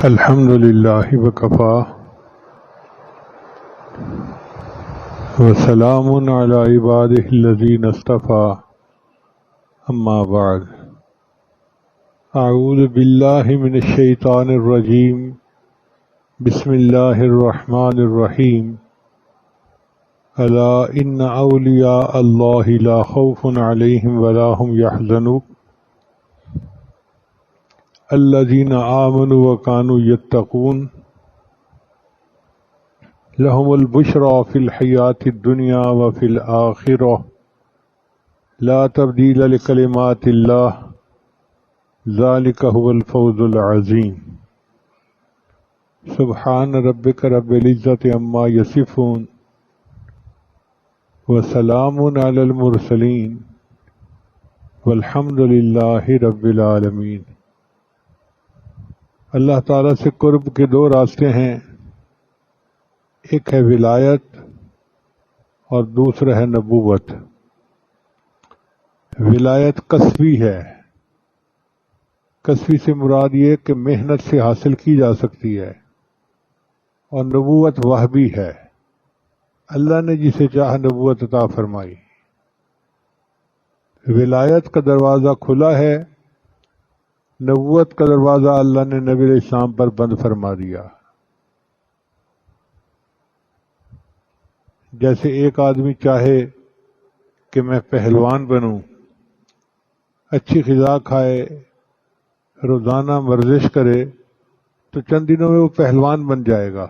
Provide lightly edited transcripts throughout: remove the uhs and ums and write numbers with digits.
الحمد للہ وکفا وسلام علی عبادہ الذین اصطفی اما بعد اعوذ باللہ من الشیطان الرجیم بسم اللہ الرحمن الرحیم الا ان اولیاء اللہ لا خوف علیہم ولا هم یحزنون الذین آمنوا وکانوا یتقون لهم البشرى فی الحیاة الدنیا وفی الآخرہ لا تبدیل لکلمات اللہ ذلک هو الفوز العظیم سبحان ربک رب العزۃ عما یصفون وسلام علی المرسلین والحمد للہ رب العالمین۔ اللہ تعالیٰ سے قرب کے دو راستے ہیں، ایک ہے ولایت اور دوسرا ہے نبوت۔ ولایت کسبی ہے، کسبی سے مراد یہ کہ محنت سے حاصل کی جا سکتی ہے، اور نبوت وہبی ہے، اللہ نے جسے چاہا نبوت عطا فرمائی۔ ولایت کا دروازہ کھلا ہے، نبوت کا دروازہ اللہ نے نبی علیہ السلام پر بند فرما دیا۔ جیسے ایک آدمی چاہے کہ میں پہلوان بنوں، اچھی غذا کھائے، روزانہ ورزش کرے، تو چند دنوں میں وہ پہلوان بن جائے گا۔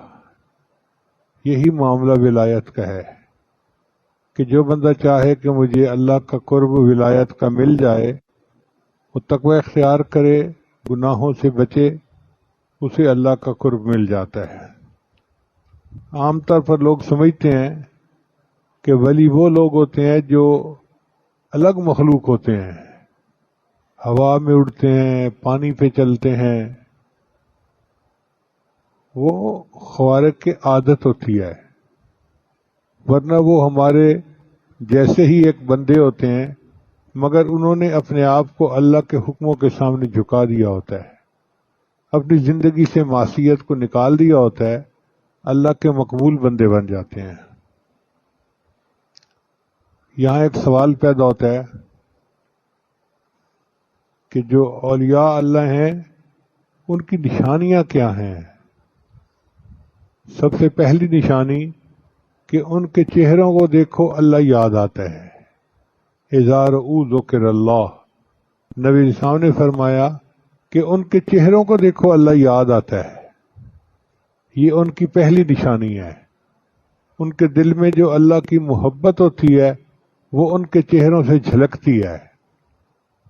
یہی معاملہ ولایت کا ہے کہ جو بندہ چاہے کہ مجھے اللہ کا قرب ولایت کا مل جائے، وہ تقوی اختیار کرے، گناہوں سے بچے، اسے اللہ کا قرب مل جاتا ہے۔ عام طور پر لوگ سمجھتے ہیں کہ ولی وہ لوگ ہوتے ہیں جو الگ مخلوق ہوتے ہیں، ہوا میں اڑتے ہیں، پانی پہ چلتے ہیں۔ وہ خوارق کی عادت ہوتی ہے، ورنہ وہ ہمارے جیسے ہی ایک بندے ہوتے ہیں، مگر انہوں نے اپنے آپ کو اللہ کے حکموں کے سامنے جھکا دیا ہوتا ہے، اپنی زندگی سے معصیت کو نکال دیا ہوتا ہے، اللہ کے مقبول بندے بن جاتے ہیں۔ یہاں ایک سوال پیدا ہوتا ہے کہ جو اولیاء اللہ ہیں ان کی نشانیاں کیا ہیں؟ سب سے پہلی نشانی کہ ان کے چہروں کو دیکھو اللہ یاد آتا ہے۔ اذا رؤوا ذکر اللہ، نبی علیہ السلام نے فرمایا کہ ان کے چہروں کو دیکھو اللہ یاد آتا ہے۔ یہ ان کی پہلی نشانی ہے۔ ان کے دل میں جو اللہ کی محبت ہوتی ہے وہ ان کے چہروں سے جھلکتی ہے۔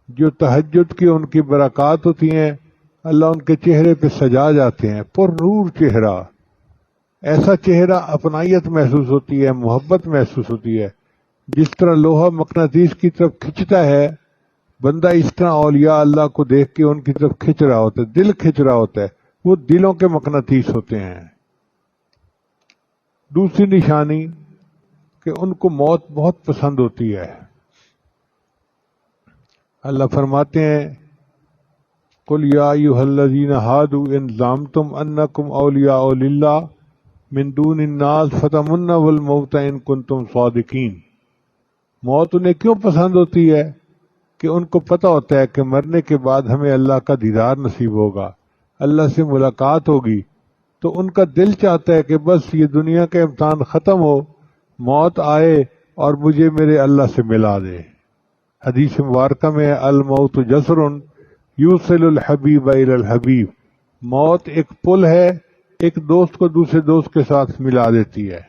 جو تہجد کی ان کی برکات ہوتی ہیں، اللہ ان کے چہرے پہ سجا جاتے ہیں، پر نور چہرہ، ایسا چہرہ اپنائیت محسوس ہوتی ہے، محبت محسوس ہوتی ہے۔ جس طرح لوہا مقناطیس کی طرف کھنچتا ہے، بندہ اس طرح اولیاء اللہ کو دیکھ کے ان کی طرف کھنچ رہا ہوتا ہے، دل کھنچ رہا ہوتا ہے، وہ دلوں کے مقناطیس ہوتے ہیں۔ دوسری نشانی کہ ان کو موت بہت پسند ہوتی ہے۔ اللہ فرماتے ہیں قل یا ایھا الذین ھادوا ان زعمتم انکم اولیاء للہ من دون الناس فتمنوا الموت ان کنتم صادقین۔ موت انہیں کیوں پسند ہوتی ہے؟ کہ ان کو پتہ ہوتا ہے کہ مرنے کے بعد ہمیں اللہ کا دیدار نصیب ہوگا، اللہ سے ملاقات ہوگی، تو ان کا دل چاہتا ہے کہ بس یہ دنیا کا امتحان ختم ہو، موت آئے اور مجھے میرے اللہ سے ملا دے۔ حدیث مبارکہ میں الموت جسر یوصل الحبیب الی الحبیب، موت ایک پل ہے، ایک دوست کو دوسرے دوست کے ساتھ ملا دیتی ہے۔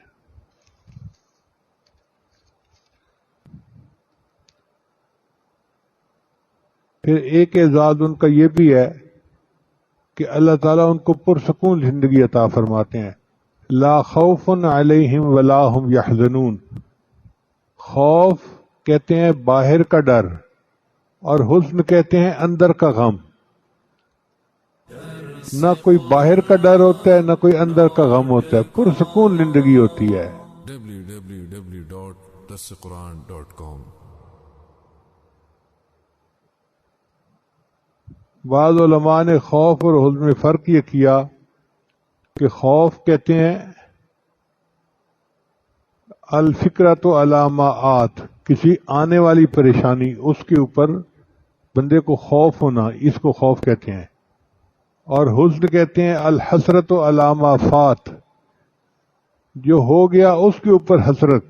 پھر ایک اعزاز ان کا یہ بھی ہے کہ اللہ تعالیٰ ان کو پرسکون زندگی عطا فرماتے ہیں۔ لا خوف علیہم ولا هم یحزنون، خوف کہتے ہیں باہر کا ڈر، اور حزن کہتے ہیں اندر کا غم۔ نہ کوئی باہر کا ڈر ہوتا ہے، نہ کوئی اندر کا غم ہوتا ہے، پرسکون زندگی ہوتی ہے۔ www.dasquran.com بعض علماء نے خوف اور حزن میں فرق یہ کیا کہ خوف کہتے ہیں الفکرۃ علی ما آت، کسی آنے والی پریشانی اس کے اوپر بندے کو خوف ہونا، اس کو خوف کہتے ہیں. اور حزن کہتے ہیں الحسرۃ علی ما فات، جو ہو گیا اس کے اوپر حسرت.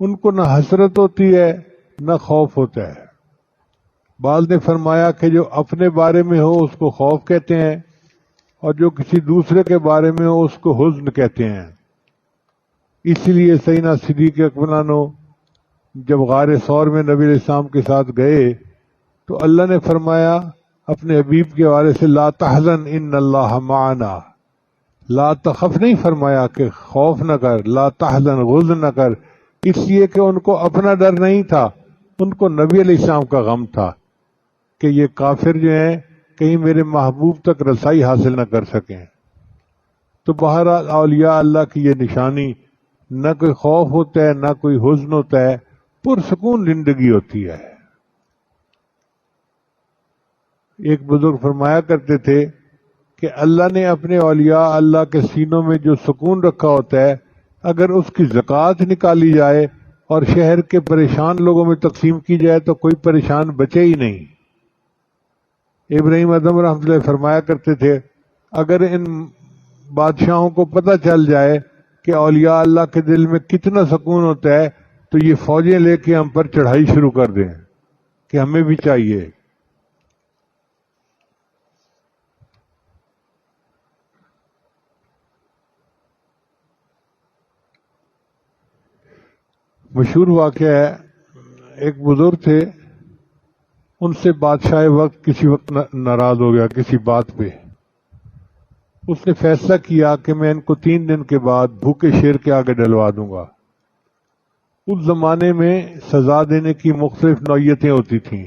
ان کو نہ حسرت ہوتی ہے نہ خوف ہوتا ہے. بعض نے فرمایا کہ جو اپنے بارے میں ہو اس کو خوف کہتے ہیں، اور جو کسی دوسرے کے بارے میں ہو اس کو حزن کہتے ہیں. اس لیے سیدنا صدیق اکبر جب غار ثور میں نبی علیہ السلام کے ساتھ گئے تو اللہ نے فرمایا اپنے حبیب کے حوالے سے لا تحزن ان اللہ معنا، لا تخف نہیں فرمایا کہ خوف نہ کر، لا تحزن غضن نہ کر، اس لیے کہ ان کو اپنا ڈر نہیں تھا، ان کو نبی علیہ السلام کا غم تھا کہ یہ کافر جو ہیں کہیں میرے محبوب تک رسائی حاصل نہ کر سکیں. تو بہرحال اولیاء اللہ کی یہ نشانی، نہ کوئی خوف ہوتا ہے نہ کوئی حزن ہوتا ہے، پرسکون زندگی ہوتی ہے. ایک بزرگ فرمایا کرتے تھے کہ اللہ نے اپنے اولیاء اللہ کے سینوں میں جو سکون رکھا ہوتا ہے، اگر اس کی زکوٰۃ نکالی جائے اور شہر کے پریشان لوگوں میں تقسیم کی جائے تو کوئی پریشان بچے ہی نہیں. ابراہیم اعظم رحمۃ اللہ فرمایا کرتے تھے اگر ان بادشاہوں کو پتہ چل جائے کہ اولیاء اللہ کے دل میں کتنا سکون ہوتا ہے تو یہ فوجیں لے کے ہم پر چڑھائی شروع کر دیں کہ ہمیں بھی چاہیے. مشہور واقعہ ہے، ایک بزرگ تھے، ان سے بادشاہ وقت کسی وقت ناراض ہو گیا کسی بات پہ. اس نے فیصلہ کیا کہ میں ان کو 3 دن کے بعد بھوکے شیر کے آگے ڈلوا دوں گا. اس زمانے میں سزا دینے کی مختلف نوعیتیں ہوتی تھیں.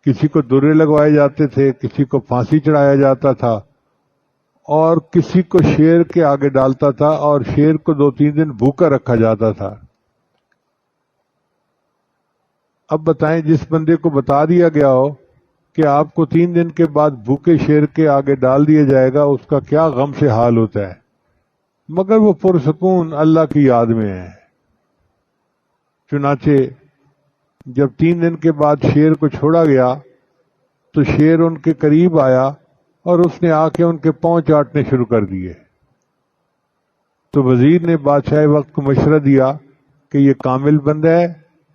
کسی کو درے لگوائے جاتے تھے، کسی کو پھانسی چڑھایا جاتا تھا، اور کسی کو شیر کے آگے ڈالتا تھا اور شیر کو 2-3 دن بھوکا رکھا جاتا تھا. اب بتائیں جس بندے کو بتا دیا گیا ہو کہ آپ کو 3 دن کے بعد بھوکے شیر کے آگے ڈال دیا جائے گا، اس کا کیا غم سے حال ہوتا ہے. مگر وہ پرسکون اللہ کی یاد میں ہے. چنانچہ جب 3 دن کے بعد شیر کو چھوڑا گیا تو شیر ان کے قریب آیا اور اس نے آ کے ان کے پاؤں چاٹنے شروع کر دیے. تو وزیر نے بادشاہ وقت کو مشورہ دیا کہ یہ کامل بندہ ہے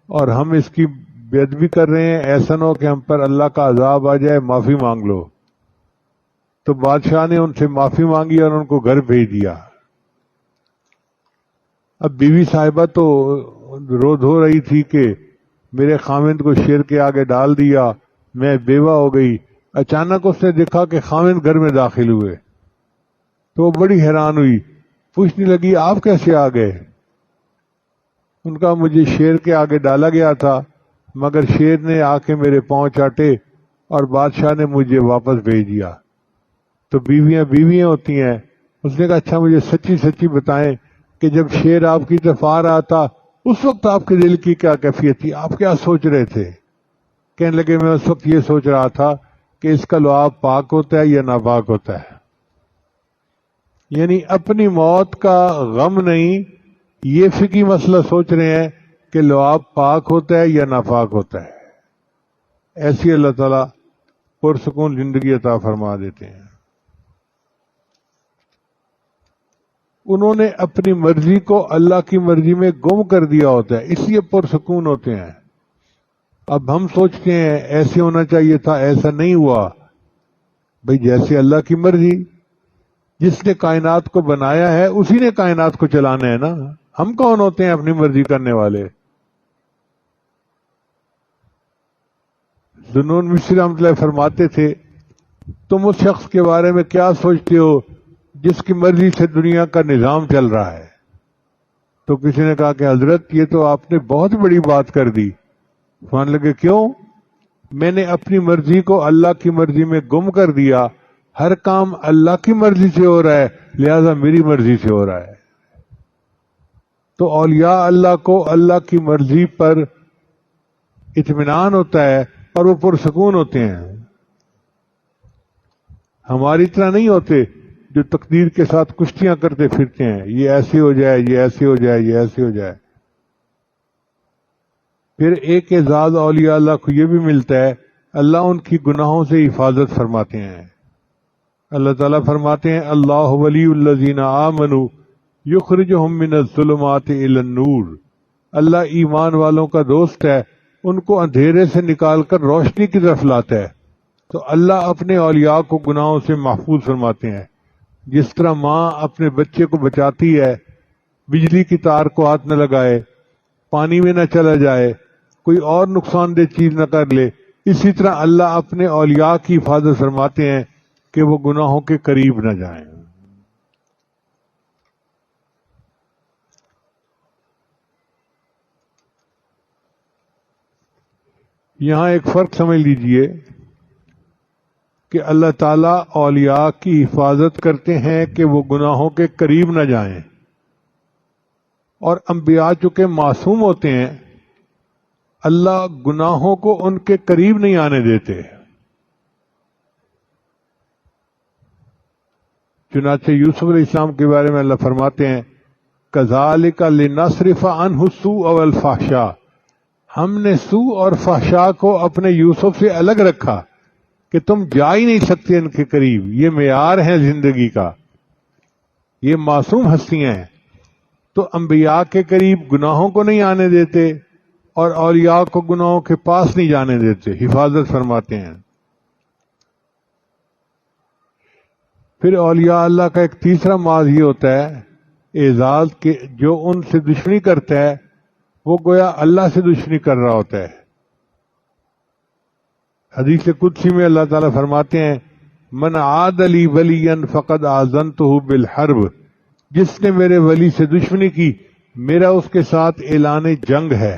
اور ہم اس کی بے ادبی کر رہے ہیں، ایسا نہ ہو کہ ہم پر اللہ کا عذاب آ جائے، معافی مانگ لو. تو بادشاہ نے ان سے معافی مانگی اور ان کو گھر بھیج دیا. اب بیوی صاحبہ تو رو دھو رہی تھی کہ میرے خاوند کو شیر کے آگے ڈال دیا، میں بیوہ ہو گئی. اچانک اس نے دیکھا کہ خاوند گھر میں داخل ہوئے تو وہ بڑی حیران ہوئی، پوچھنے لگی آپ کیسے آ گئے؟ ان کا مجھے شیر کے آگے ڈالا گیا تھا مگر شیر نے آ کے میرے پاؤں چاٹے اور بادشاہ نے مجھے واپس بھیج دیا. تو بیویاں بیویاں ہوتی ہیں. اس نے کہا اچھا مجھے سچی سچی بتائیں کہ جب شیر آپ کی طرف آ رہا تھا اس وقت آپ کے دل کی کیا کیفیت تھی، آپ کیا سوچ رہے تھے؟ کہنے لگے میں اس وقت یہ سوچ رہا تھا کہ اس کا لعاب پاک ہوتا ہے یا ناپاک ہوتا ہے. یعنی اپنی موت کا غم نہیں، یہ فقہی مسئلہ سوچ رہے ہیں کہ لعاب پاک ہوتا ہے یا ناپاک ہوتا ہے. ایسی اللہ تعالیٰ پرسکون زندگی عطا فرما دیتے ہیں. انہوں نے اپنی مرضی کو اللہ کی مرضی میں گم کر دیا ہوتا ہے، اس لیے پرسکون ہوتے ہیں. اب ہم سوچتے ہیں ایسے ہونا چاہیے تھا، ایسا نہیں ہوا. بھئی جیسے اللہ کی مرضی، جس نے کائنات کو بنایا ہے اسی نے کائنات کو چلانا ہے نا. ہم کون ہوتے ہیں اپنی مرضی کرنے والے؟ ذنون مصری رحمۃ اللہ فرماتے تھے تم اس شخص کے بارے میں کیا سوچتے ہو جس کی مرضی سے دنیا کا نظام چل رہا ہے؟ تو کسی نے کہا کہ حضرت یہ تو آپ نے بہت بڑی بات کر دی. فرمانے لگے کیوں؟ میں نے اپنی مرضی کو اللہ کی مرضی میں گم کر دیا. ہر کام اللہ کی مرضی سے ہو رہا ہے لہذا میری مرضی سے ہو رہا ہے. تو اولیاء اللہ کو اللہ کی مرضی پر اطمینان ہوتا ہے اور وہ پرسکون ہوتے ہیں. ہماری طرح نہیں ہوتے جو تقدیر کے ساتھ کشتیاں کرتے پھرتے ہیں، یہ ایسے ہو جائے، یہ ایسے ہو جائے، یہ ایسے ہو جائے. پھر ایک اعزاز اولیاء اللہ کو یہ بھی ملتا ہے، اللہ ان کی گناہوں سے حفاظت فرماتے ہیں. اللہ تعالیٰ فرماتے ہیں اللہ ولی الذین آمنوا یخرجہم من الظلمات الی النور. اللہ ایمان والوں کا دوست ہے، ان کو اندھیرے سے نکال کر روشنی کی طرف لاتا ہے. تو اللہ اپنے اولیاء کو گناہوں سے محفوظ فرماتے ہیں. جس طرح ماں اپنے بچے کو بچاتی ہے، بجلی کی تار کو ہاتھ نہ لگائے، پانی میں نہ چلا جائے، کوئی اور نقصان دہ چیز نہ کر لے، اسی طرح اللہ اپنے اولیاء کی حفاظت فرماتے ہیں کہ وہ گناہوں کے قریب نہ جائیں. یہاں ایک فرق سمجھ لیجئے کہ اللہ تعالیٰ اولیاء کی حفاظت کرتے ہیں کہ وہ گناہوں کے قریب نہ جائیں، اور انبیاء چونکہ معصوم ہوتے ہیں اللہ گناہوں کو ان کے قریب نہیں آنے دیتے. چنانچہ یوسف علیہ السلام کے بارے میں اللہ فرماتے ہیں کذالک لنصرف عنہ السوء والفحشاء. ہم نے سوء اور فحشاء کو اپنے یوسف سے الگ رکھا کہ تم جا ہی نہیں سکتے ان کے قریب. یہ معیار ہے زندگی کا، یہ معصوم ہستیاں ہیں. تو انبیاء کے قریب گناہوں کو نہیں آنے دیتے اور اولیاء کو گناہوں کے پاس نہیں جانے دیتے، حفاظت فرماتے ہیں. پھر اولیاء اللہ کا ایک تیسرا معاذ یہ ہوتا ہے اعزاز کہ جو ان سے دشمنی کرتا ہے وہ گویا اللہ سے دشمنی کر رہا ہوتا ہے. حدیث قدسی میں اللہ تعالیٰ فرماتے ہیں من عاد لی ولیا فقد آذنتہ بالحرب. جس نے میرے ولی سے دشمنی کی میرا اس کے ساتھ اعلان جنگ ہے.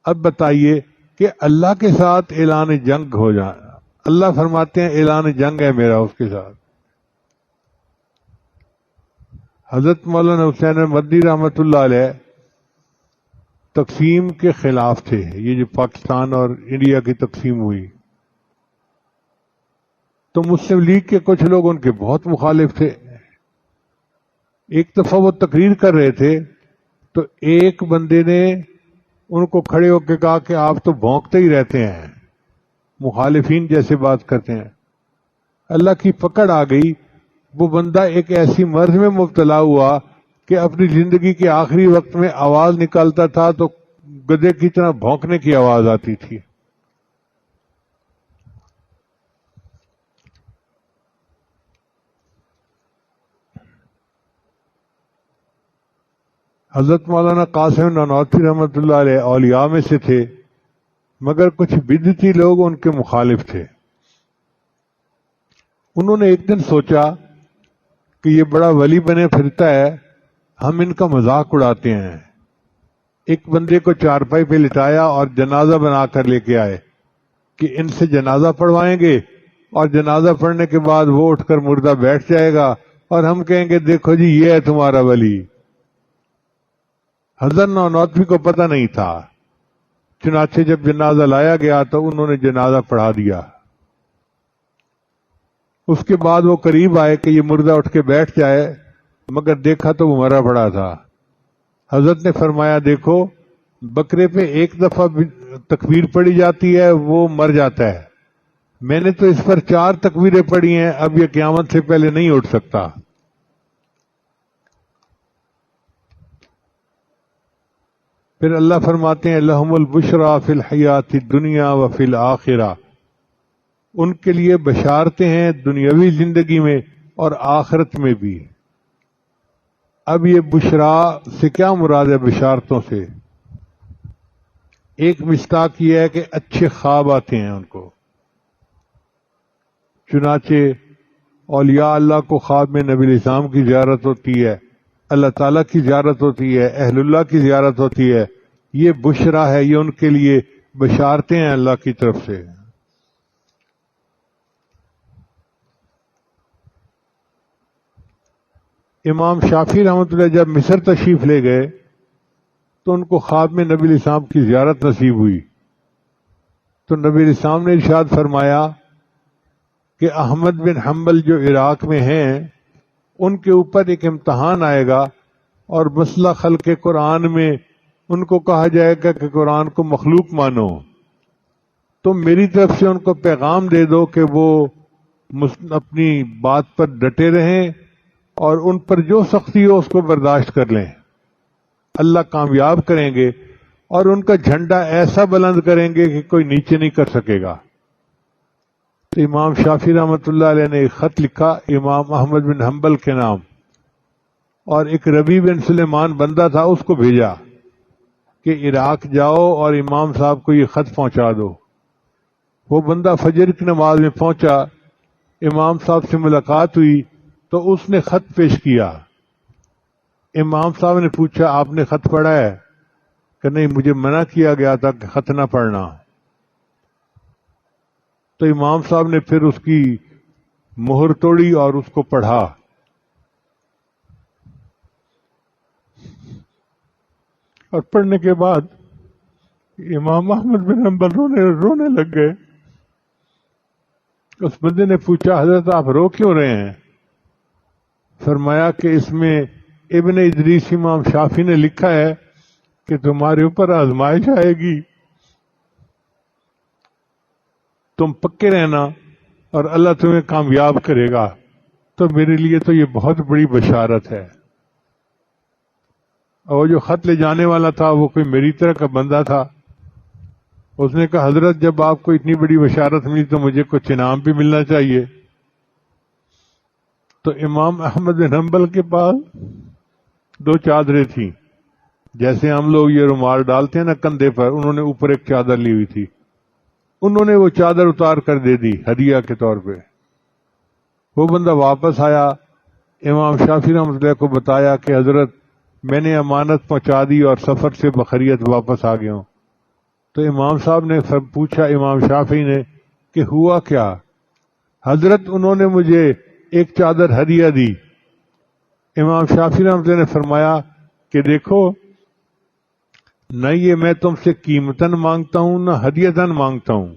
اب بتائیے کہ اللہ کے ساتھ اعلان جنگ ہو جائے. اللہ فرماتے ہیں اعلان جنگ ہے میرا اس کے ساتھ. حضرت مولانا حسین مدنی رحمۃ اللہ علیہ تقسیم کے خلاف تھے. یہ جو پاکستان اور انڈیا کی تقسیم ہوئی تو مسلم لیگ کے کچھ لوگ ان کے بہت مخالف تھے. ایک دفعہ وہ تقریر کر رہے تھے تو ایک بندے نے ان کو کھڑے ہو کے کہا کہ آپ تو بھونکتے ہی رہتے ہیں، مخالفین جیسے بات کرتے ہیں. اللہ کی پکڑ آ گئی. وہ بندہ ایک ایسی مرض میں مبتلا ہوا کہ اپنی زندگی کے آخری وقت میں آواز نکالتا تھا تو گدھے کی طرح بھونکنے کی آواز آتی تھی. حضرت مولانا قاسم نانوتوی رحمۃ اللہ علیہ اولیاء میں سے تھے مگر کچھ بدعتی لوگ ان کے مخالف تھے. انہوں نے ایک دن سوچا کہ یہ بڑا ولی بنے پھرتا ہے، ہم ان کا مذاق اڑاتے ہیں. ایک بندے کو چارپائی پہ لٹایا اور جنازہ بنا کر لے کے آئے کہ ان سے جنازہ پڑھوائیں گے اور جنازہ پڑھنے کے بعد وہ اٹھ کر مردہ بیٹھ جائے گا اور ہم کہیں گے دیکھو جی یہ ہے تمہارا ولی. حضرت نانوتوی کو پتہ نہیں تھا. چنانچہ جب جنازہ لایا گیا تو انہوں نے جنازہ پڑھا دیا. اس کے بعد وہ قریب آئے کہ یہ مردہ اٹھ کے بیٹھ جائے مگر دیکھا تو وہ مرا پڑا تھا. حضرت نے فرمایا دیکھو بکرے پہ ایک دفعہ تکبیر پڑھی جاتی ہے وہ مر جاتا ہے، میں نے تو اس پر 4 تکبیریں پڑھی ہیں، اب یہ قیامت سے پہلے نہیں اٹھ سکتا. پھر اللہ فرماتے ہیں لہم البشریٰ فی الحیات الدنیا وفی الآخرہ. ان کے لیے بشارتیں ہیں دنیاوی زندگی میں اور آخرت میں بھی. اب یہ بشرا سے کیا مراد ہے بشارتوں سے؟ ایک مصداق یہ ہے کہ اچھے خواب آتے ہیں ان کو. چنانچہ اولیاء اللہ کو خواب میں نبی علیہ السلام کی زیارت ہوتی ہے، اللہ تعالیٰ کی زیارت ہوتی ہے، اہل اللہ کی زیارت ہوتی ہے. یہ بشرا ہے، یہ ان کے لیے بشارتیں ہیں اللہ کی طرف سے. امام شافعی رحمۃ اللہ جب مصر تشریف لے گئے تو ان کو خواب میں نبی علیہ السلام کی زیارت نصیب ہوئی. تو نبی اسلام نے ارشاد فرمایا کہ احمد بن حنبل جو عراق میں ہیں ان کے اوپر ایک امتحان آئے گا اور مسئلہ خلق قرآن میں ان کو کہا جائے گا کہ قرآن کو مخلوق مانو، تو میری طرف سے ان کو پیغام دے دو کہ وہ اپنی بات پر ڈٹے رہیں اور ان پر جو سختی ہو اس کو برداشت کر لیں، اللہ کامیاب کریں گے اور ان کا جھنڈا ایسا بلند کریں گے کہ کوئی نیچے نہیں کر سکے گا۔ تو امام شافعی رحمۃ اللہ علیہ نے ایک خط لکھا امام احمد بن حنبل کے نام، اور ایک ربیع بن سلیمان بندہ تھا، اس کو بھیجا کہ عراق جاؤ اور امام صاحب کو یہ خط پہنچا دو۔ وہ بندہ فجر کی نماز میں پہنچا، امام صاحب سے ملاقات ہوئی تو اس نے خط پیش کیا۔ امام صاحب نے پوچھا آپ نے خط پڑھا ہے؟ کہ نہیں، مجھے منع کیا گیا تھا کہ خط نہ پڑھنا۔ تو امام صاحب نے پھر اس کی مہر توڑی اور اس کو پڑھا۔ اور پڑھنے کے بعد امام احمد بن حنبل رونے لگ گئے۔ اس بندے نے پوچھا حضرت آپ رو کیوں رہے ہیں؟ فرمایا کہ اس میں ابن ادریس امام شافعی نے لکھا ہے کہ تمہارے اوپر آزمائش آئے گی، تم پکے رہنا اور اللہ تمہیں کامیاب کرے گا۔ تو میرے لیے تو یہ بہت بڑی بشارت ہے۔ اور جو خط لے جانے والا تھا وہ کوئی میری طرح کا بندہ تھا۔ اس نے کہا حضرت جب آپ کو اتنی بڑی بشارت ملی تو مجھے کچھ انعام بھی ملنا چاہیے۔ تو امام احمد بن حنبل کے پاس 2 چادریں تھیں، جیسے ہم لوگ یہ رومال ڈالتے ہیں نا کندھے پر، انہوں نے اوپر ایک چادر لی ہوئی تھی، انہوں نے وہ چادر اتار کر دے دی ہدیہ کے طور پہ۔ وہ بندہ واپس آیا، امام شافعی رحمۃ اللہ کو بتایا کہ حضرت میں نے امانت پہنچا دی اور سفر سے بخیریت واپس آ گیا ہوں۔ تو امام صاحب نے پوچھا امام شافعی نے کہ ہوا کیا؟ حضرت انہوں نے مجھے ایک چادر ہدیہ دی۔ امام شافعی رحمۃ اللہ نے فرمایا کہ دیکھو، نہ یہ میں تم سے قیمتاً مانگتا ہوں نہ ہدیتاً مانگتا ہوں،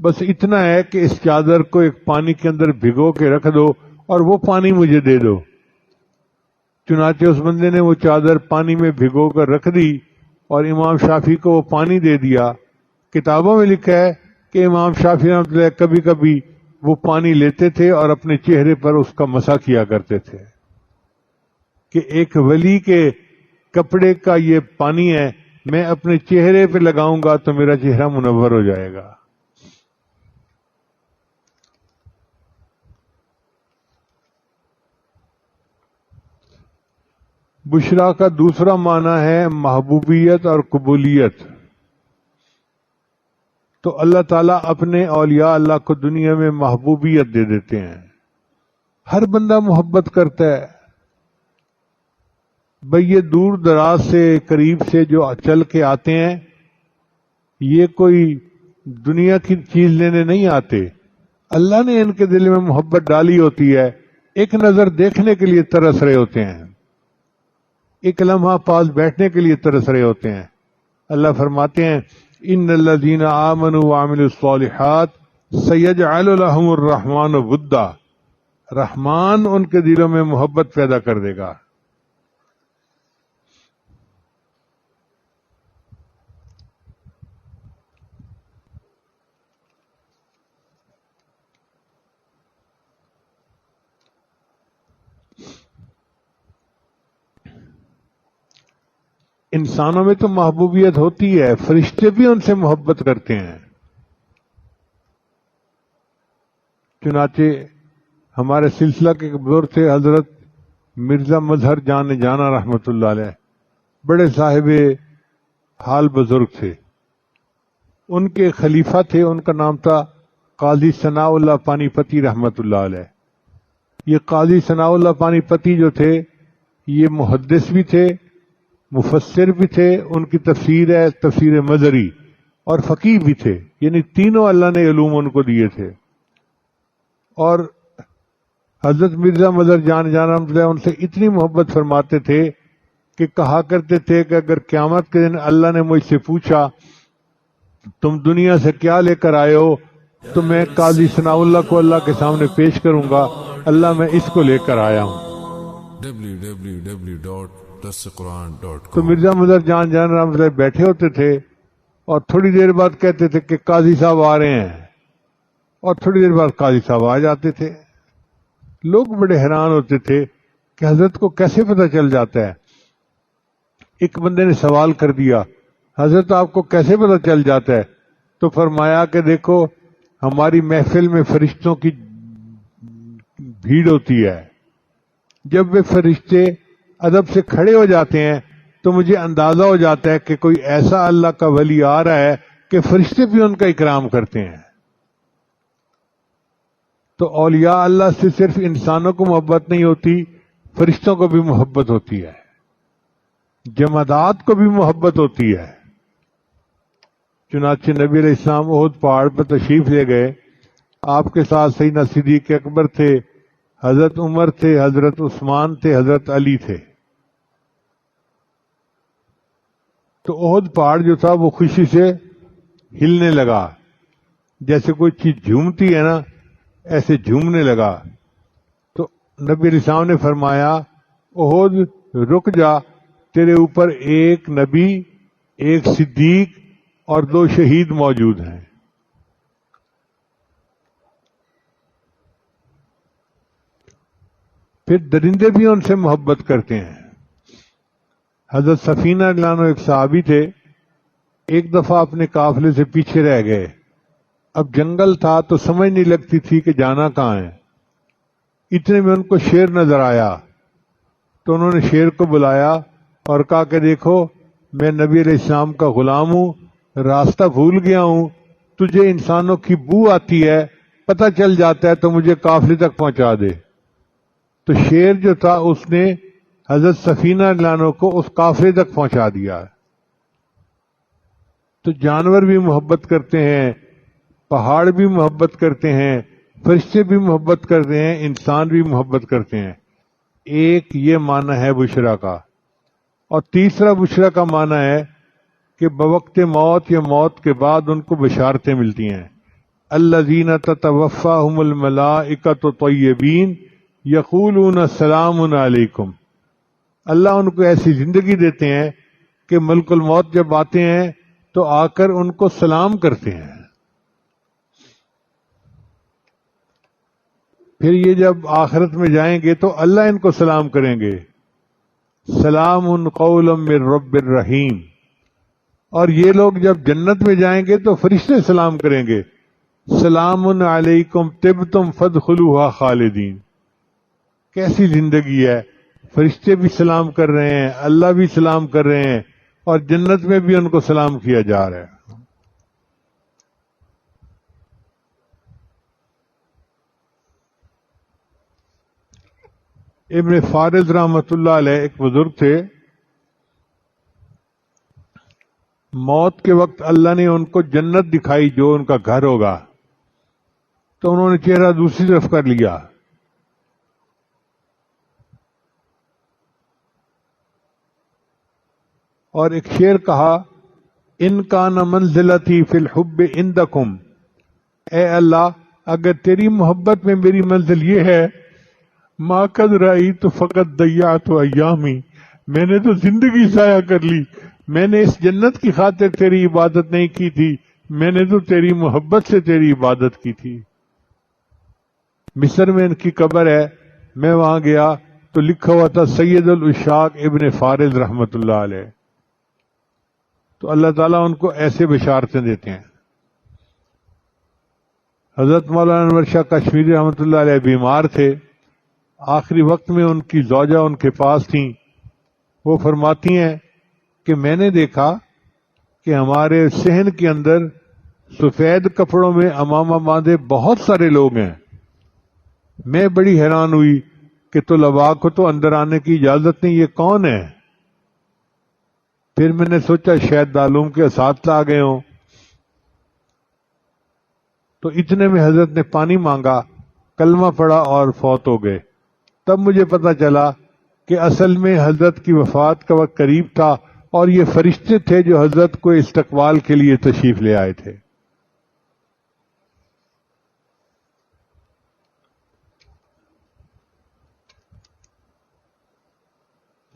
بس اتنا ہے کہ اس چادر کو ایک پانی کے اندر بھگو کے رکھ دو اور وہ پانی مجھے دے دو۔ چنانچہ اس بندے نے وہ چادر پانی میں بھگو کر رکھ دی اور امام شافعی کو وہ پانی دے دیا۔ کتابوں میں لکھا ہے کہ امام شافعی رحمۃ اللہ کبھی کبھی وہ پانی لیتے تھے اور اپنے چہرے پر اس کا مسح کیا کرتے تھے کہ ایک ولی کے کپڑے کا یہ پانی ہے، میں اپنے چہرے پہ لگاؤں گا تو میرا چہرہ منور ہو جائے گا۔ بشرا کا دوسرا معنی ہے محبوبیت اور قبولیت۔ تو اللہ تعالیٰ اپنے اولیاء اللہ کو دنیا میں محبوبیت دے دیتے ہیں، ہر بندہ محبت کرتا ہے۔ بھئی یہ دور دراز سے قریب سے جو چل کے آتے ہیں، یہ کوئی دنیا کی چیز لینے نہیں آتے، اللہ نے ان کے دل میں محبت ڈالی ہوتی ہے، ایک نظر دیکھنے کے لیے ترس رہے ہوتے ہیں، ایک لمحہ پاس بیٹھنے کے لیے ترس رہے ہوتے ہیں۔ اللہ فرماتے ہیں ان الذین آمنوا وعملوا الصالحات سیجعل لهم الرحمن ودا، رحمان ان کے دلوں میں محبت پیدا کر دے گا۔ انسانوں میں تو محبوبیت ہوتی ہے، فرشتے بھی ان سے محبت کرتے ہیں۔ چنانچہ ہمارے سلسلہ کے بزرگ تھے حضرت مرزا مظہر جان جانا رحمت اللہ علیہ، بڑے صاحب حال بزرگ تھے۔ ان کے خلیفہ تھے، ان کا نام تھا قاضی ثناء اللہ پانی پتی رحمت اللہ علیہ۔ یہ قاضی ثناء اللہ پانی پتی جو تھے یہ محدث بھی تھے، مفسر بھی تھے، ان کی تفسیر ہے تفسیر مظہری، اور فقیہ بھی تھے، یعنی تینوں اللہ نے علوم ان کو دیے تھے۔ اور حضرت مرزا مظہر جان جانا ان سے اتنی محبت فرماتے تھے کہ کہا کرتے تھے کہ اگر قیامت کے دن اللہ نے مجھ سے پوچھا تم دنیا سے کیا لے کر آئے ہو؟ تو میں قاضی ثناء اللہ کو اللہ کے سامنے پیش کروں گا، اللہ میں اس کو لے کر آیا ہوں۔ تو مرزا مظہر جان رحمۃ اللہ بیٹھے ہوتے تھے اور تھوڑی دیر بعد کہتے تھے کہ قاضی صاحب آ رہے ہیں، اور تھوڑی دیر بعد قاضی صاحب آ جاتے تھے۔ لوگ بڑے حیران ہوتے تھے کہ حضرت کو کیسے پتہ چل جاتا ہے۔ ایک بندے نے سوال کر دیا، حضرت آپ کو کیسے پتہ چل جاتا ہے؟ تو فرمایا کہ دیکھو، ہماری محفل میں فرشتوں کی بھیڑ ہوتی ہے، جب وہ فرشتے ادب سے کھڑے ہو جاتے ہیں تو مجھے اندازہ ہو جاتا ہے کہ کوئی ایسا اللہ کا ولی آ رہا ہے کہ فرشتے بھی ان کا اکرام کرتے ہیں۔ تو اولیاء اللہ سے صرف انسانوں کو محبت نہیں ہوتی، فرشتوں کو بھی محبت ہوتی ہے، جمادات کو بھی محبت ہوتی ہے۔ چنانچہ نبی علیہ السلام احد پہاڑ پر تشریف لے گئے، آپ کے ساتھ سیدنا صدیق اکبر تھے، حضرت عمر تھے، حضرت عثمان تھے، حضرت علی تھے۔ تو احد پہاڑ جو تھا وہ خوشی سے ہلنے لگا، جیسے کوئی چیز جھومتی ہے نا، ایسے جھومنے لگا۔ تو نبی علیہ السلام نے فرمایا، احد رک جا، تیرے اوپر ایک نبی، ایک صدیق اور 2 شہید موجود ہیں۔ پھر درندے بھی ان سے محبت کرتے ہیں۔ حضرت سفینہ رضی اللہ عنہ ایک صحابی تھے، ایک دفعہ اپنے قافلے سے پیچھے رہ گئے۔ اب جنگل تھا تو سمجھ نہیں لگتی تھی کہ جانا کہاں ہے۔ اتنے میں ان کو شیر نظر آیا، تو انہوں نے شیر کو بلایا اور کہا کہ دیکھو، میں نبی علیہ السلام کا غلام ہوں، راستہ بھول گیا ہوں، تجھے انسانوں کی بو آتی ہے، پتہ چل جاتا ہے تو مجھے قافلے تک پہنچا دے۔ تو شیر جو تھا اس نے حضرت سفینہ رضی اللہ عنہ کو اس قافلے تک پہنچا دیا۔ تو جانور بھی محبت کرتے ہیں، پہاڑ بھی محبت کرتے ہیں، فرشتے بھی محبت کرتے ہیں، انسان بھی محبت کرتے ہیں۔ ایک یہ معنی ہے بشرا کا، اور تیسرا بشرا کا معنی ہے کہ بوقت موت یا موت کے بعد ان کو بشارتیں ملتی ہیں۔ الذین تتوفاہم الملائکۃ طیبین یقولون سلام علیکم۔ اللہ ان کو ایسی زندگی دیتے ہیں کہ ملک الموت جب آتے ہیں تو آ کر ان کو سلام کرتے ہیں۔ پھر یہ جب آخرت میں جائیں گے تو اللہ ان کو سلام کریں گے، سلام قولا من رب الرحیم۔ اور یہ لوگ جب جنت میں جائیں گے تو فرشتے سلام کریں گے، سلام علیکم طبتم فادخلوها خالدین۔ کیسی زندگی ہے، فرشتے بھی سلام کر رہے ہیں، اللہ بھی سلام کر رہے ہیں، اور جنت میں بھی ان کو سلام کیا جا رہا ہے۔ ابن فارض رحمۃ اللہ علیہ ایک بزرگ تھے، موت کے وقت اللہ نے ان کو جنت دکھائی جو ان کا گھر ہوگا، تو انہوں نے چہرہ دوسری طرف کر لیا۔ اور ایک شعر کہا، ان کان منزلتی فی الحب عندکم، اے اللہ اگر تیری محبت میں میری منزل یہ ہے، ما قد رأیت فقط ضیعت ایامی، میں نے تو زندگی ضائع کر لی، میں نے اس جنت کی خاطر تیری عبادت نہیں کی تھی، میں نے تو تیری محبت سے تیری عبادت کی تھی۔ مصر میں ان کی قبر ہے، میں وہاں گیا تو لکھا ہوا تھا سید العشاق ابن فارض رحمۃ اللہ علیہ۔ تو اللہ تعالیٰ ان کو ایسے بشارتیں دیتے ہیں۔ حضرت مولانا انور شاہ کشمیری رحمۃ اللہ علیہ بیمار تھے، آخری وقت میں ان کی زوجہ ان کے پاس تھیں۔ وہ فرماتی ہیں کہ میں نے دیکھا کہ ہمارے صحن کے اندر سفید کپڑوں میں امامہ باندھے بہت سارے لوگ ہیں۔ میں بڑی حیران ہوئی کہ طلباء کو تو اندر آنے کی اجازت نہیں، یہ کون ہے؟ پھر میں نے سوچا شاید دارالعلوم کے اساتذہ آ گئے ہوں۔ تو اتنے میں حضرت نے پانی مانگا، کلمہ پڑھا اور فوت ہو گئے۔ تب مجھے پتہ چلا کہ اصل میں حضرت کی وفات کا وقت قریب تھا اور یہ فرشتے تھے جو حضرت کو استقبال کے لیے تشریف لے آئے تھے.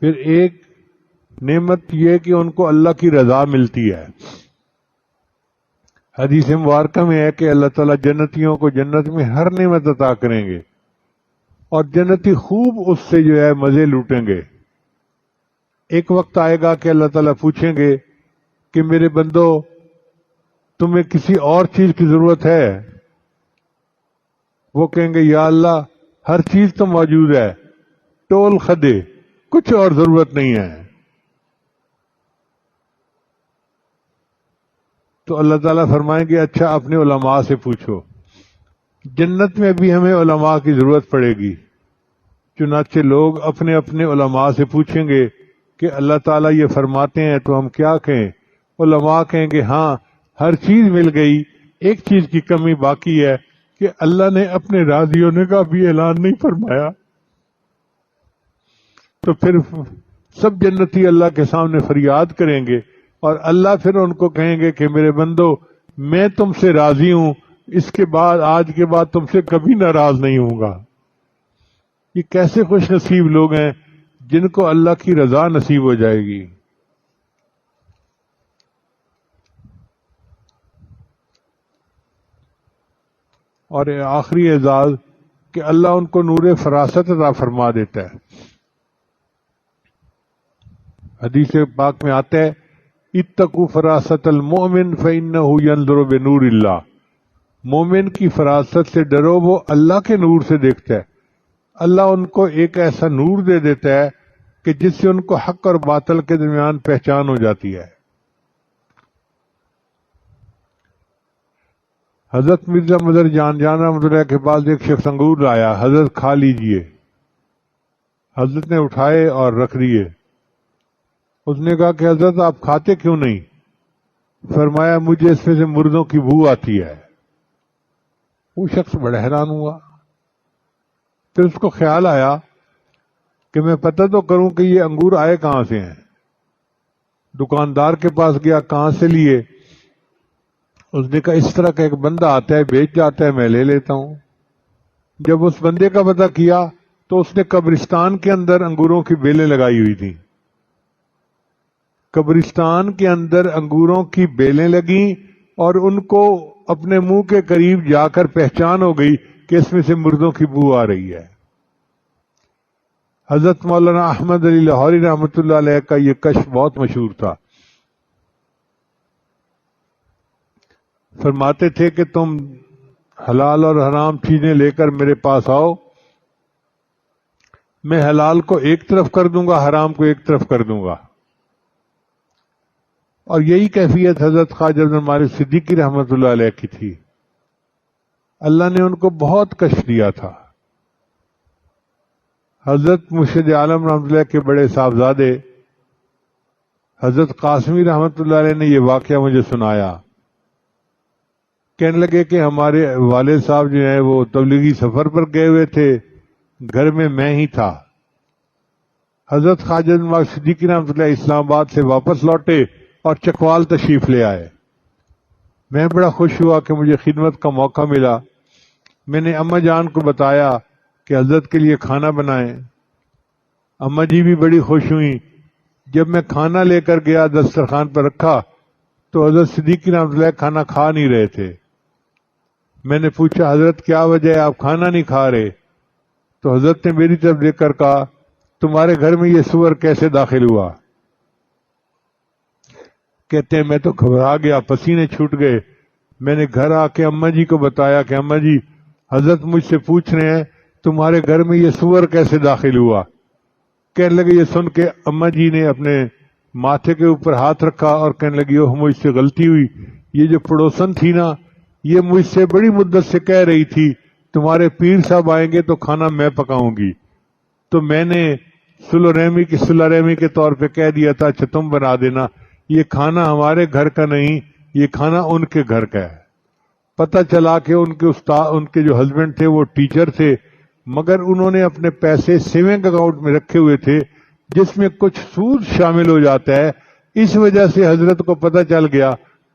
پھر ایک نعمت یہ کہ ان کو اللہ کی رضا ملتی ہے. حدیث مبارکہ میں ہے کہ اللہ تعالیٰ جنتیوں کو جنت میں ہر نعمت عطا کریں گے اور جنتی خوب اس سے جو ہے مزے لوٹیں گے. ایک وقت آئے گا کہ اللہ تعالیٰ پوچھیں گے کہ میرے بندو تمہیں کسی اور چیز کی ضرورت ہے؟ وہ کہیں گے یا اللہ ہر چیز تو موجود ہے، ٹول خدے، کچھ اور ضرورت نہیں ہے. تو اللہ تعالیٰ فرمائیں گے اچھا اپنے علماء سے پوچھو. جنت میں بھی ہمیں علماء کی ضرورت پڑے گی. چنانچہ لوگ اپنے اپنے علماء سے پوچھیں گے کہ اللہ تعالیٰ یہ فرماتے ہیں تو ہم کیا کہیں؟ علماء کہیں گے ہاں ہر چیز مل گئی، ایک چیز کی کمی باقی ہے کہ اللہ نے اپنے راضی ہونے کا بھی اعلان نہیں فرمایا. تو پھر سب جنتی اللہ کے سامنے فریاد کریں گے اور اللہ پھر ان کو کہیں گے کہ میرے بندو میں تم سے راضی ہوں، اس کے بعد آج کے بعد تم سے کبھی ناراض نہیں ہوں گا. یہ کیسے خوش نصیب لوگ ہیں جن کو اللہ کی رضا نصیب ہو جائے گی. اور آخری اعزاز کہ اللہ ان کو نور فراست عطا فرما دیتا ہے. حدیث پاک میں آتا ہے اتقوا فراست المؤمن فإنه ينظر بنور اللہ. مومن کی فراست سے ڈرو، وہ اللہ کے نور سے دیکھتا ہے. اللہ ان کو ایک ایسا نور دے دیتا ہے کہ جس سے ان کو حق اور باطل کے درمیان پہچان ہو جاتی ہے. حضرت مرزا مظہر جان رحمۃ اللہ کے پاس ایک شخص انگور لایا. حضرت کھا لیجئے. حضرت نے اٹھائے اور رکھ دیے. اس نے کہا کہ حضرت آپ کھاتے کیوں نہیں؟ فرمایا مجھے اس میں سے مردوں کی بو آتی ہے. وہ شخص بڑا حیران ہوا. پھر اس کو خیال آیا کہ میں پتہ تو کروں کہ یہ انگور آئے کہاں سے ہیں. دکاندار کے پاس گیا، کہاں سے لیے؟ اس نے کہا اس طرح کا ایک بندہ آتا ہے بیچ جاتا ہے، میں لے لیتا ہوں. جب اس بندے کا پتہ کیا تو اس نے قبرستان کے اندر انگوروں کی بیلیں لگائی ہوئی تھیں. قبرستان کے اندر انگوروں کی بیلیں لگیں اور ان کو اپنے منہ کے قریب جا کر پہچان ہو گئی کہ اس میں سے مردوں کی بو آ رہی ہے. حضرت مولانا احمد علی لاہوری رحمۃ اللہ علیہ کا یہ کشف بہت مشہور تھا. فرماتے تھے کہ تم حلال اور حرام چیزیں لے کر میرے پاس آؤ، میں حلال کو ایک طرف کر دوں گا، حرام کو ایک طرف کر دوں گا. اور یہی کیفیت حضرت خواجہ عبد المالک صدیقی رحمۃ اللہ علیہ کی تھی. اللہ نے ان کو بہت کشف دیا تھا. حضرت مرشد عالم رحمۃ اللہ کے بڑے صاحبزادے حضرت قاسمی رحمۃ اللہ علیہ نے یہ واقعہ مجھے سنایا. کہنے لگے کہ ہمارے والد صاحب جو ہیں وہ تبلیغی سفر پر گئے ہوئے تھے، گھر میں ہی تھا. حضرت خواجہ عبد المالک صدیقی رحمۃ اللہ اسلام آباد سے واپس لوٹے اور چکوال تشریف لے آئے. میں بڑا خوش ہوا کہ مجھے خدمت کا موقع ملا. میں نے اماں جان کو بتایا کہ حضرت کے لیے کھانا بنائیں. اماں جی بھی بڑی خوش ہوئیں. جب میں کھانا لے کر گیا دسترخوان پر رکھا تو حضرت صدیقی رحمۃ اللہ کھانا کھا نہیں رہے تھے. میں نے پوچھا حضرت کیا وجہ ہے آپ کھانا نہیں کھا رہے؟ تو حضرت نے میری طرف دیکھ کر کہا تمہارے گھر میں یہ سور کیسے داخل ہوا؟ کہتے ہیں میں تو گھبرا گیا، پسینے چھوٹ گئے. میں نے گھر آ کے اماں جی کو بتایا کہ اماں جی حضرت مجھ سے پوچھ رہے ہیں تمہارے گھر میں یہ سور کیسے داخل ہوا؟ کہنے لگے، یہ سن کے اماں جی نے اپنے ماتھے کے اوپر ہاتھ رکھا اور کہنے لگی اوہ مجھ سے غلطی ہوئی. یہ جو پڑوسن تھی نا یہ مجھ سے بڑی مدت سے کہہ رہی تھی تمہارے پیر صاحب آئیں گے تو کھانا میں پکاؤں گی، تو میں نے صلح رحمی کے طور پہ کہہ دیا تھا اچھا تم بنا دینا. یہ کھانا ہمارے گھر کا نہیں، یہ کھانا ان کے گھر کا ہے. پتہ چلا کہ ان کے جو ہسبینڈ تھے وہ ٹیچر تھے، مگر انہوں نے اپنے پیسے سیونگ اکاؤنٹ میں رکھے ہوئے تھے جس میں کچھ سود شامل ہو جاتا ہے اس وجہ سے حضرت کو پتہ چل گیا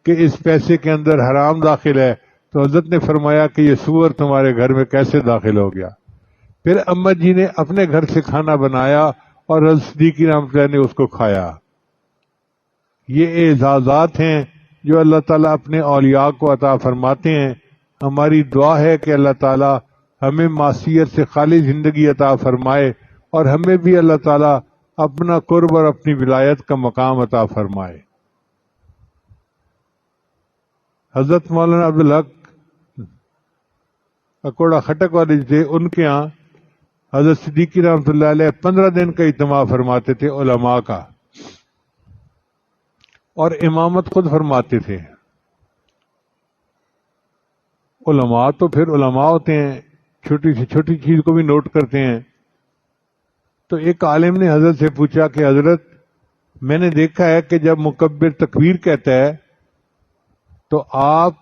کہ اس پیسے کے اندر حرام داخل ہے، تو حضرت نے فرمایا کہ یہ سور تمہارے گھر میں کیسے داخل ہو گیا؟ پھر امت جی نے اپنے گھر سے کھانا بنایا اور حضرت صدیق رحمۃ اللہ نے اس کو کھایا۔ یہ اعزازات ہیں جو اللہ تعالیٰ اپنے اولیاء کو عطا فرماتے ہیں۔ ہماری دعا ہے کہ اللہ تعالیٰ ہمیں معصیت سے خالی زندگی عطا فرمائے اور ہمیں بھی اللہ تعالیٰ اپنا قرب اور اپنی ولایت کا مقام عطا فرمائے۔ حضرت مولانا عبدالحق اکوڑا خٹک والے تھے، ان کے ہاں حضرت صدیقی رحمۃ اللہ علیہ 15 دن کا اجتماع فرماتے تھے علماء کا، اور امامت خود فرماتے تھے۔ علماء تو پھر علماء ہوتے ہیں، چھوٹی سے چھوٹی چیز کو بھی نوٹ کرتے ہیں۔ تو ایک عالم نے حضرت سے پوچھا کہ حضرت، میں نے دیکھا ہے کہ جب مکبر تکبیر کہتا ہے تو آپ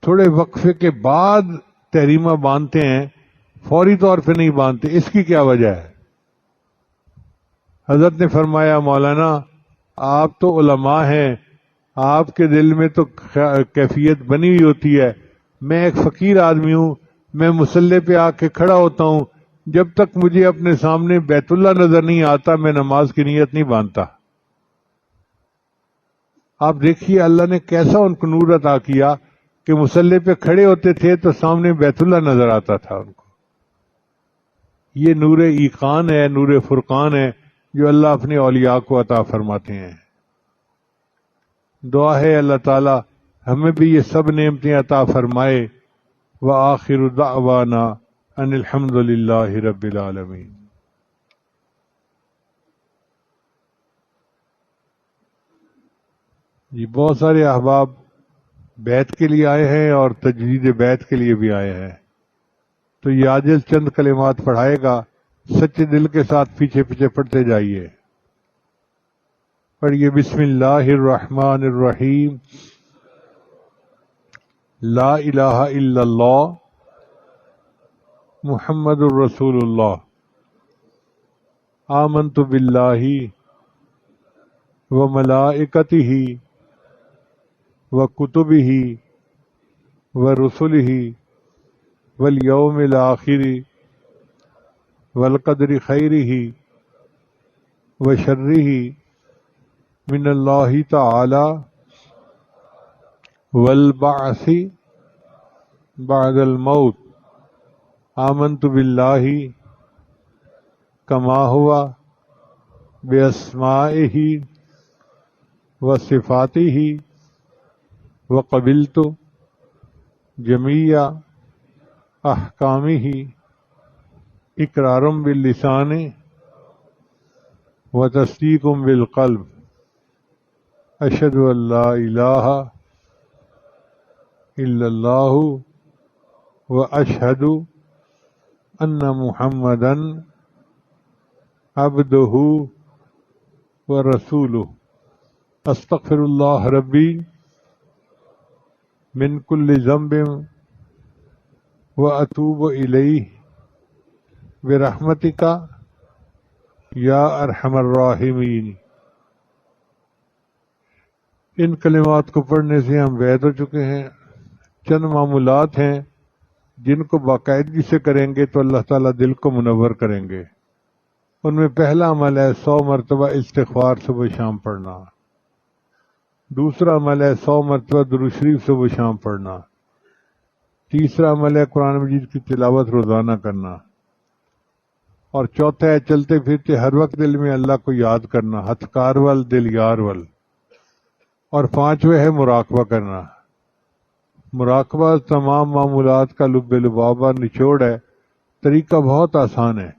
تھوڑے وقفے کے بعد تحریمہ باندھتے ہیں، فوری طور پہ نہیں باندھتے، اس کی کیا وجہ ہے؟ حضرت نے فرمایا مولانا آپ تو علماء ہیں، آپ کے دل میں تو کیفیت بنی ہوئی ہوتی ہے، میں ایک فقیر آدمی ہوں، میں مصلی پہ آ کے کھڑا ہوتا ہوں، جب تک مجھے اپنے سامنے بیت اللہ نظر نہیں آتا میں نماز کی نیت نہیں باندھتا۔ آپ دیکھیے اللہ نے کیسا ان کو نور عطا کیا کہ مصلی پہ کھڑے ہوتے تھے تو سامنے بیت اللہ نظر آتا تھا ان کو۔ یہ نور ایقان ہے، نور فرقان ہے جو اللہ اپنے اولیاء کو عطا فرماتے ہیں۔ دعا ہے اللہ تعالی ہمیں بھی یہ سب نعمتیں عطا فرمائے۔ وآخر دعوانا ان الحمد للہ رب العالمین۔ جی بہت سارے احباب بیت کے لیے آئے ہیں اور تجدید بیت کے لیے بھی آئے ہیں، تو یہ عاجز چند کلمات پڑھائے گا، سچے دل کے ساتھ پیچھے پیچھے پڑھتے جائیے۔ پڑھیے بسم اللہ الرحمن الرحیم۔ لا الہ الا اللہ محمد الرسول اللہ۔ آمنت باللہ وملائکتہ وکتبہ ورسلہ والیوم الآخر والقدر خیرہ وشرہ من اللہ تعالی والبعث بعد الموت۔ آمنت باللہ کما ہوا باسمائہ وصفاتہ وقبلت جمیع احکامہ اقرارا باللسان وتصدیق بالقلب۔ اشہد ان لا الہ الا اللہ واشہد ان محمدا عبدہ ورسولہ۔ استغفر اللہ ربی من کل ذنب واتوب الیہ برحمتک یا ارحم الراحمین۔ ان کلمات کو پڑھنے سے ہم بیت ہو چکے ہیں۔ چند معمولات ہیں جن کو باقاعدگی سے کریں گے تو اللہ تعالیٰ دل کو منور کریں گے۔ ان میں پہلا عمل ہے 100 مرتبہ استغفار صبح شام پڑھنا۔ دوسرا عمل ہے 100 مرتبہ درود شریف صبح شام پڑھنا۔ تیسرا عمل ہے قرآن مجید کی تلاوت روزانہ کرنا۔ اور چوتھا ہے چلتے پھرتے ہر وقت دل میں اللہ کو یاد کرنا، ہتھکار ول دل یار ول۔ اور پانچویں ہے مراقبہ کرنا۔ مراقبہ تمام معمولات کا لب لبابہ نچوڑ ہے، طریقہ بہت آسان ہے۔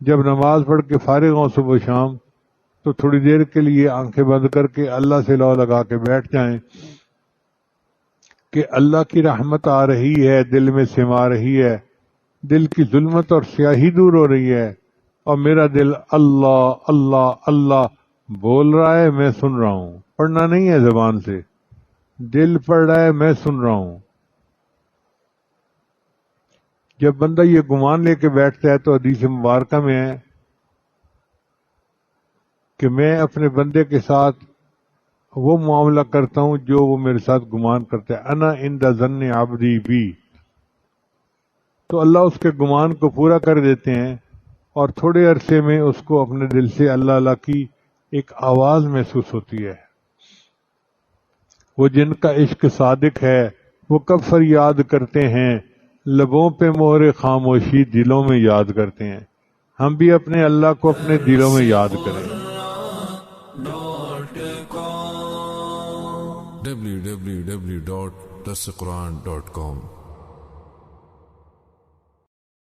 جب نماز پڑھ کے فارغ ہوں صبح شام تو تھوڑی دیر کے لیے آنکھیں بند کر کے اللہ سے لو لگا کے بیٹھ جائیں کہ اللہ کی رحمت آ رہی ہے، دل میں سما رہی ہے، دل کی ظلمت اور سیاہی دور ہو رہی ہے، اور میرا دل اللہ اللہ اللہ بول رہا ہے، میں سن رہا ہوں۔ پڑھنا نہیں ہے زبان سے، دل پڑھ رہا ہے، میں سن رہا ہوں۔ جب بندہ یہ گمان لے کے بیٹھتا ہے تو حدیث مبارکہ میں ہے کہ میں اپنے بندے کے ساتھ وہ معاملہ کرتا ہوں جو وہ میرے ساتھ گمان کرتا ہے. انا عند ظن عبدی بی. تو اللہ اس کے گمان کو پورا کر دیتے ہیں اور تھوڑے عرصے میں اس کو اپنے دل سے اللہ اللہ کی ایک آواز محسوس ہوتی ہے. وہ جن کا عشق صادق ہے وہ کب فریاد کرتے ہیں، لبوں پہ مہر خاموشی دلوں میں یاد کرتے ہیں. ہم بھی اپنے اللہ کو اپنے دلوں میں یاد کریں. www.dasquran.com